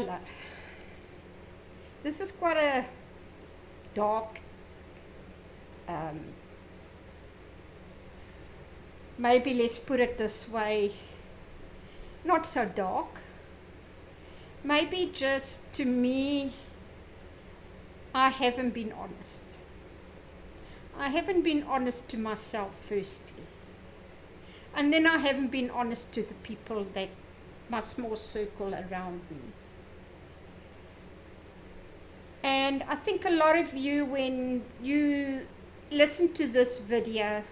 Hello. This is quite a dark, um, maybe let's put it this way, not so dark. Maybe just to me, I haven't been honest. I haven't been honest to myself, firstly. And then I haven't been honest to the people that my small circle around me. And I think a lot of you, when you listen to this video,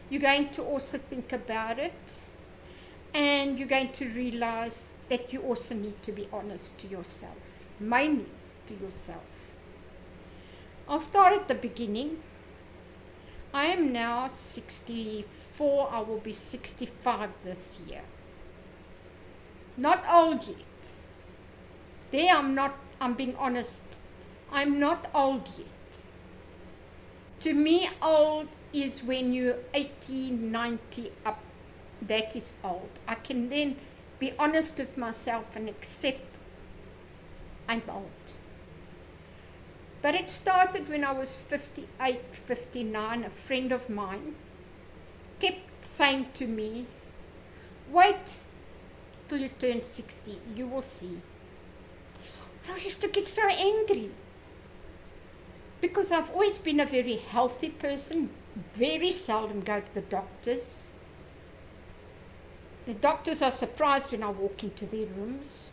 you're going to also think about it, and you're going to realize that you also need to be honest to yourself, mainly to yourself. I'll start at the beginning. I am now 64, I will be 65 this year. Not old yet. There I'm being honest, I'm not old yet. To me, old is when you're 80, 90 up. That is old. I can then be honest with myself and accept I'm old. But it started when I was 58, 59. A friend of mine kept saying to me, wait till you turn 60, you will see. I used to get so angry because I've always been a very healthy person, very seldom go to the doctors. The doctors are surprised when I walk into their rooms.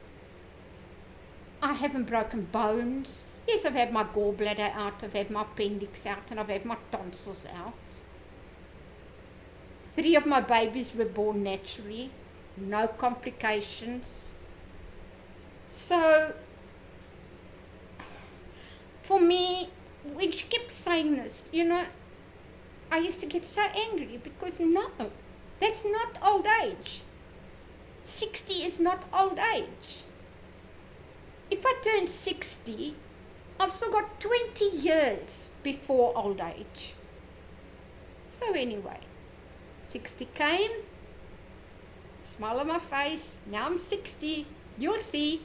I haven't broken bones. Yes, I've had my gallbladder out, I've had my appendix out, and I've had my tonsils out. 3 of my babies were born naturally, no complications. So, for me, when she kept saying this, I used to get so angry because no, that's not old age. 60 is not old age. If I turn 60, I've still got 20 years before old age. So anyway, 60 came, smile on my face, now I'm 60, you'll see.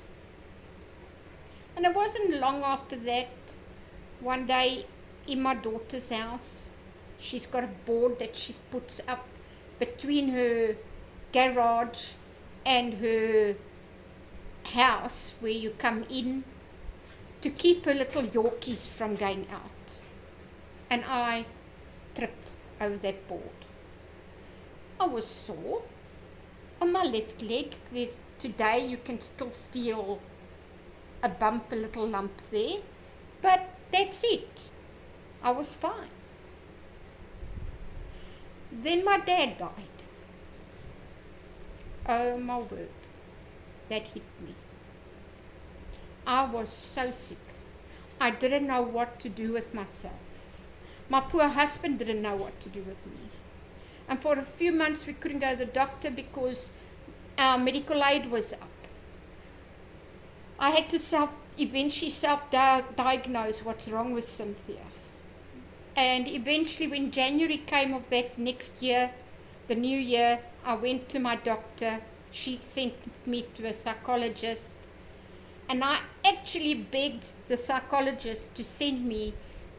And it wasn't long after that, one day in my daughter's house, she's got a board that she puts up between her garage and her house where you come in to keep her little Yorkies from going out. And I tripped over that board. I was sore on my left leg. Today you can still feel a bump, a little lump there, but that's it. I was fine. Then my dad died. Oh my word, that hit me. I was so sick. I didn't know what to do with myself. My poor husband didn't know what to do with me. And for a few months we couldn't go to the doctor because our medical aid was up. I had to eventually self-diagnose what's wrong with Cynthia. And eventually when January came of that next year, the new year, I went to my doctor. She sent me to a psychologist. And I actually begged the psychologist to send me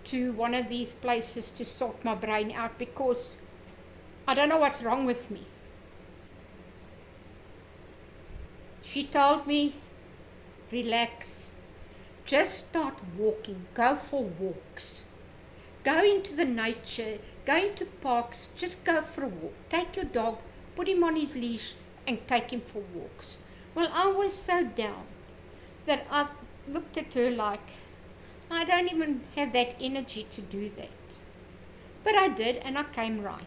to one of these places to sort my brain out because I don't know what's wrong with me. She told me, relax, just start walking, go for walks. Go into the nature, go into parks, just go for a walk. Take your dog, put him on his leash and take him for walks. Well, I was so down that I looked at her like, I don't even have that energy to do that. But I did, and I came right.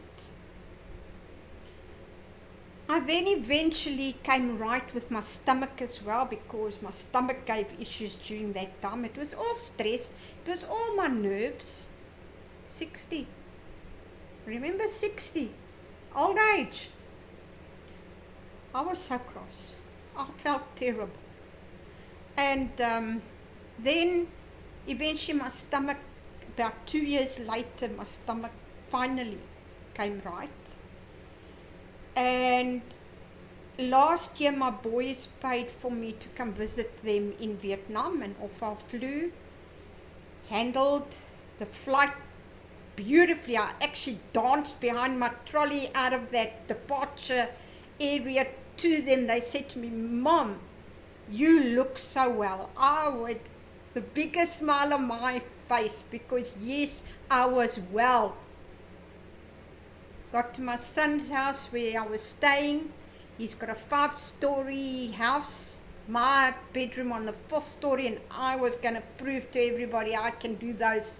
I then eventually came right with my stomach as well because my stomach gave issues during that time. It was all stress, it was all my nerves. 60. Remember 60? Old age. I was so cross. I felt terrible. And then eventually my stomach, about 2 years later, my stomach finally came right. And last year my boys paid for me to come visit them in Vietnam, and off I flew, handled the flight beautifully. I actually danced behind my trolley out of that departure area to them. They said to me, "Mom, you look so well." I would, the biggest smile on my face, because yes, I was well. Got to my son's house where I was staying. He's got a 5-story house, my bedroom on the 4th story, and I was going to prove to everybody I can do those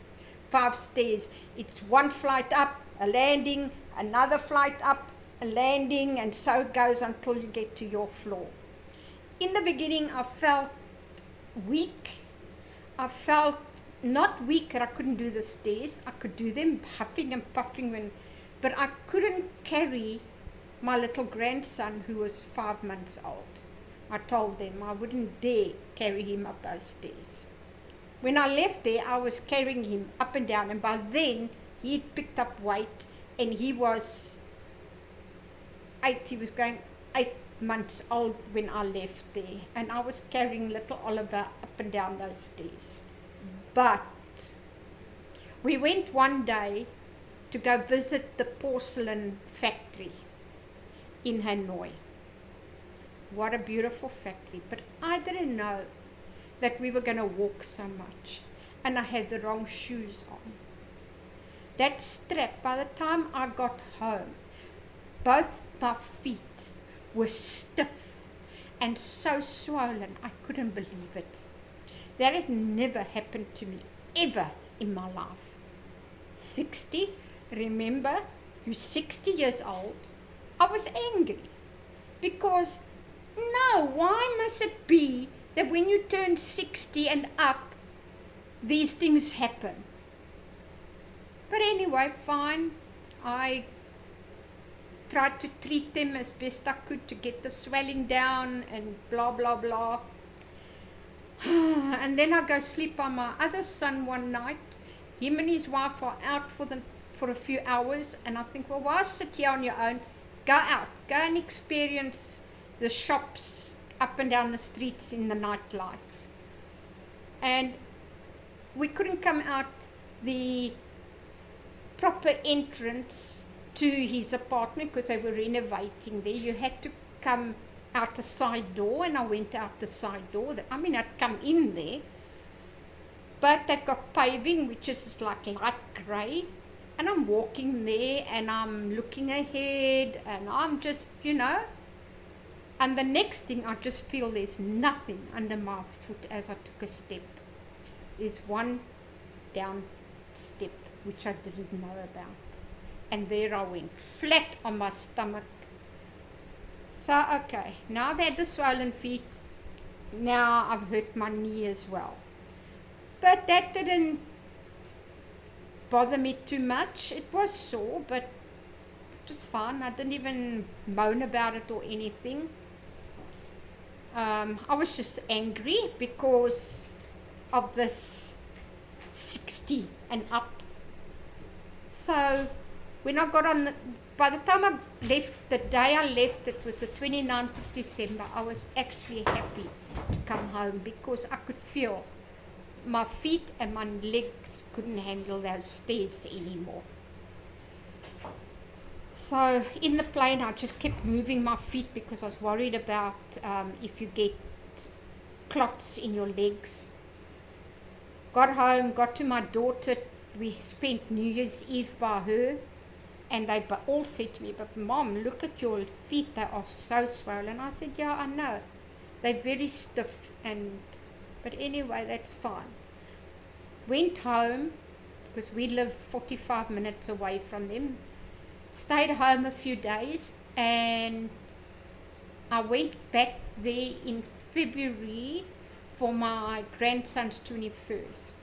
5 stairs. It's one flight up, a landing, another flight up, a landing, and so it goes until you get to your floor. In the beginning, I felt weak. I felt not weak that I couldn't do the stairs. I could do them huffing and puffing, but I couldn't carry my little grandson who was 5 months old. I told them I wouldn't dare carry him up those stairs. When I left there, I was carrying him up and down, and by then he'd picked up weight, and he was 8. He was going 8 months old when I left there, and I was carrying little Oliver up and down those stairs. But we went one day to go visit the porcelain factory in Hanoi. What a beautiful factory. But I didn't know that we were going to walk so much, and I had the wrong shoes on. That strap, by the time I got home, both my feet were stiff and so swollen I couldn't believe it. That had never happened to me ever in my life. 60, remember, you're 60 years old. I was angry because, no, why must it be that when you turn 60 and up, these things happen? But anyway, fine. I tried to treat them as best I could to get the swelling down and blah, blah, blah. And then I go sleep by my other son one night. Him and his wife are out for a few hours, and I think, well, why sit here on your own? Go out, go and experience the shops up and down the streets in the nightlife. And we couldn't come out the proper entrance to his apartment because they were renovating there. You had to come out a side door, and I went out the side door. I mean, I'd come in there, but they've got paving, which is like light grey, and I'm walking there, and I'm looking ahead, and I'm just, and the next thing I just feel there's nothing under my foot as I took a step. There's one down step, which I didn't know about. And there I went, flat on my stomach. So, okay, now I've had the swollen feet. Now I've hurt my knee as well. But that didn't bother me too much. It was sore, but it was fine. I didn't even moan about it or anything. I was just angry because of this 60 and up. So when I got on, by the time I left, the day I left, it was the 29th of December, I was actually happy to come home because I could feel my feet and my legs couldn't handle those stairs anymore. So in the plane, I just kept moving my feet because I was worried about if you get clots in your legs. Got home, got to my daughter. We spent New Year's Eve by her, and they all said to me, "But Mom, look at your feet, they are so swollen." I said, "Yeah, I know. They're very stiff, but anyway, that's fine." Went home, because we live 45 minutes away from them. Stayed home a few days, and I went back there in February for my grandson's 21st.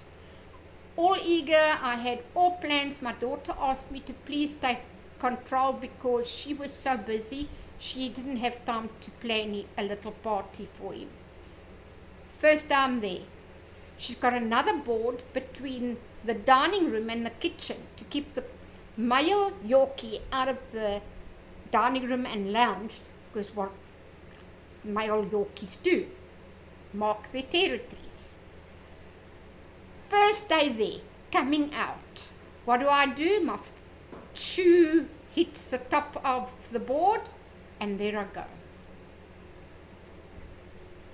All eager, I had all plans. My daughter asked me to please take control because she was so busy. She didn't have time to plan a little party for him. First time there. She's got another board between the dining room and the kitchen to keep the male Yorkie out of the dining room and lounge, because what male Yorkies do, mark their territories. First day there, coming out, what do? My shoe hits the top of the board, and there I go.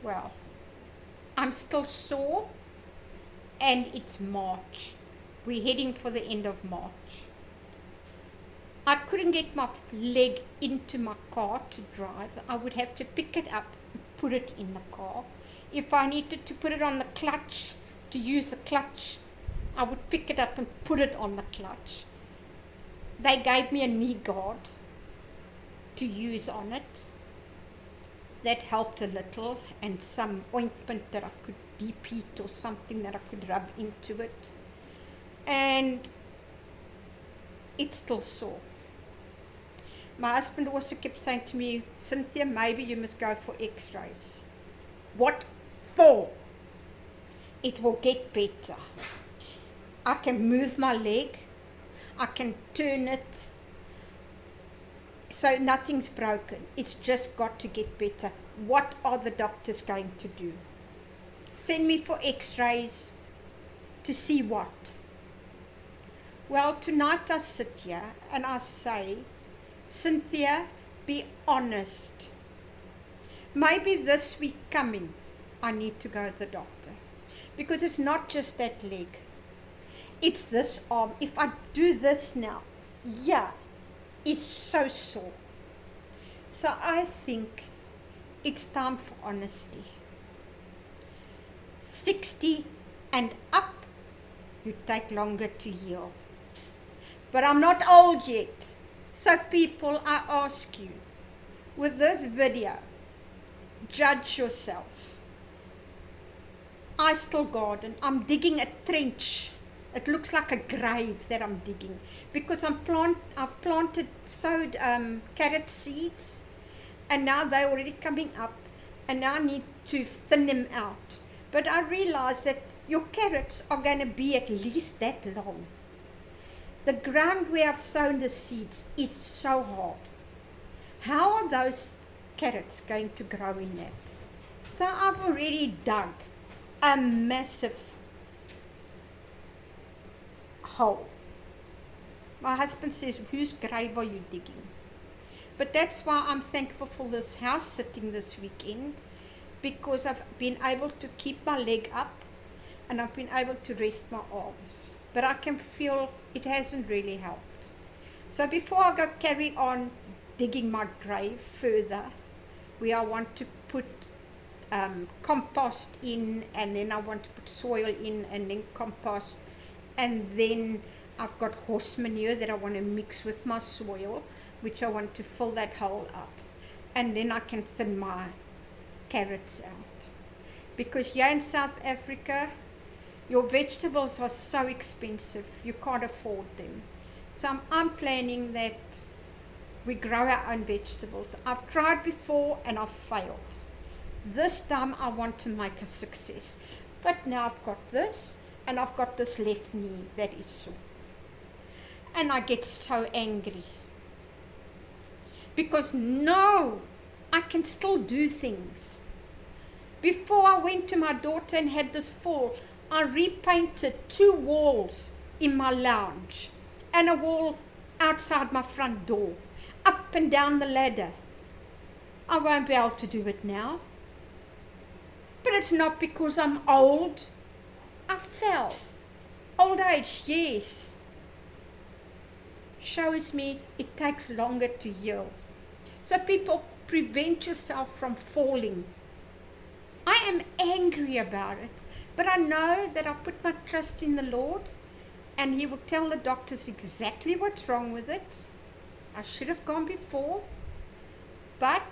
Well, I'm still sore, and it's March. We're heading for the end of March. I couldn't get my leg into my car to drive. I would have to pick it up and put it in the car. If I needed to put it on the clutch, to use the clutch, I would pick it up and put it on the clutch. They gave me a knee guard to use on it. That helped a little, and some ointment that I could deep heat or something that I could rub into it. And it's still sore. My husband also kept saying to me, Cynthia, maybe you must go for x-rays. What for? It will get better. I can move my leg. I can turn it. So nothing's broken. It's just got to get better. What are the doctors going to do? Send me for x-rays to see what? Well, tonight I sit here and I say, Cynthia, be honest. Maybe this week coming, I need to go to the doctor. Because it's not just that leg. It's this arm. If I do this now, it's so sore. So I think it's time for honesty. 60 and up, you take longer to heal. But I'm not old yet. So people, I ask you, with this video, judge yourself. I still garden. I'm digging a trench. It looks like a grave that I'm digging because I've sowed carrot seeds, and now they're already coming up, and now I need to thin them out. But I realize that your carrots are going to be at least that long. The ground where I've sown the seeds is so hard. How are those carrots going to grow in that? So I've already dug a massive hole. My husband says, whose grave are you digging? But that's why I'm thankful for this house sitting this weekend, because I've been able to keep my leg up and I've been able to rest my arms. But I can feel it hasn't really helped. So before I go carry on digging my grave further, where I want to put compost in, and then I want to put soil in, and then compost, and then I've got horse manure that I want to mix with my soil, which I want to fill that hole up, and then I can thin my carrots out. Because here in South Africa, your vegetables are so expensive, you can't afford them. So I'm planning that we grow our own vegetables. I've tried before and I've failed. This time I want to make a success. But now I've got this, and I've got this left knee that is sore. And I get so angry. Because no, I can still do things. Before I went to my daughter and had this fall, I repainted 2 walls in my lounge and a wall outside my front door, up and down the ladder. I won't be able to do it now. But it's not because I'm old. I fell. Old age, yes. Shows me it takes longer to heal. So people, prevent yourself from falling. I am angry about it, but I know that I put my trust in the Lord, and He will tell the doctors exactly what's wrong with it. I should have gone before, but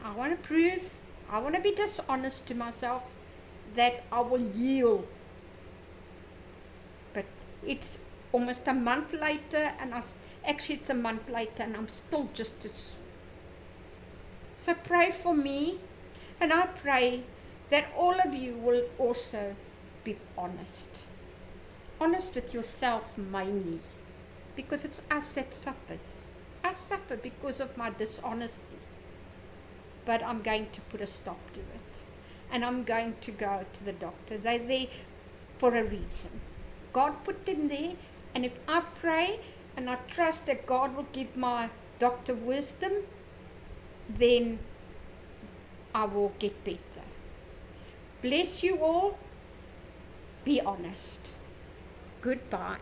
I want to prove, I want to be dishonest to myself that I will heal. But it's almost a month later, and actually it's a month later, and I'm still just as. So pray for me, and I pray that all of you will also be honest. Honest with yourself mainly, because it's us that suffers. I suffer because of my dishonesty. but I'm going to put a stop to it. And I'm going to go to the doctor. They're there for a reason. God put them there, and if I pray and I trust that God will give my doctor wisdom, then I will get better. Bless you all. Be honest. Goodbye.